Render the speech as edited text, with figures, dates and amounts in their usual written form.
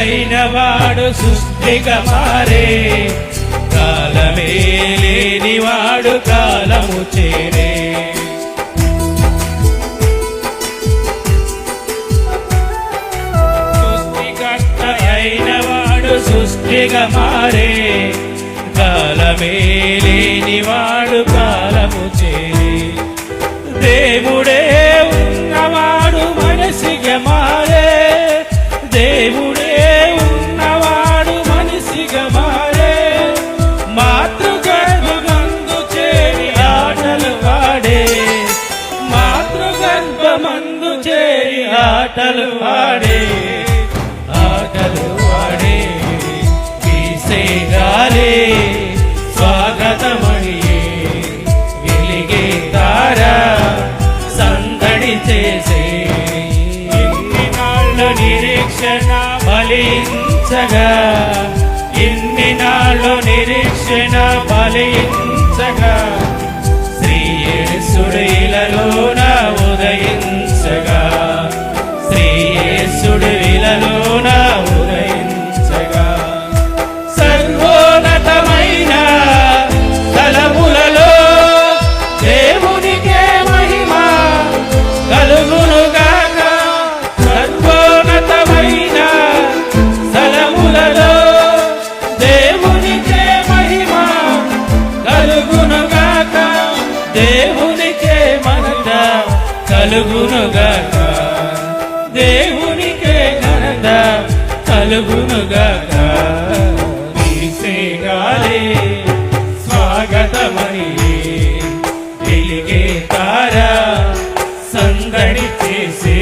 అయిన వాడు సృష్టిగా మారే, కాలమే లేనివాడు కాలము చేరే. సృష్టికర్త అయిన వాడు సృష్టిగా మారే, కాలమే లేనివాడు కాలము చేరే. దేవుడే ఉన్నవాడు మనిషిగా మారే, దేవుడే ఉన్నవాడు మనిషిగా మారే. మాతృగర్భమందు చేరి ఆటలు ఆడే, మాతృగర్భమందు చేరి ఆటలు ఆడే, ఆటలు ఆడే. వీసే గాలే స్వాగతమణియే, వెలిగే తారా సందడి చేసే. ఇన్ని నాళ్ళు నిరీక్షణ ఫలించగా, ఇన్ని నాళ్ళు నిరీక్షణ ఫలించగా, శ్రీయేసుడు ఇలలోన ఉదయించగా, శ్రీయేసుడు ఇలలోన ఉదయించగా. సర్వోన్నతమైన తలములలో దేవునికే మహిమ కలుగునుగాక. సర్వోన్నతమైన తలములలో దేవునికే మహిమ కలుగునుగాక, దేవునికే ఘనత కలుగునుగాక, దేవునికే ఘనత కలుగునుగాక. వీసే గాలే స్వాగతమణియే, వెలిగే తారా సందడి చేసే.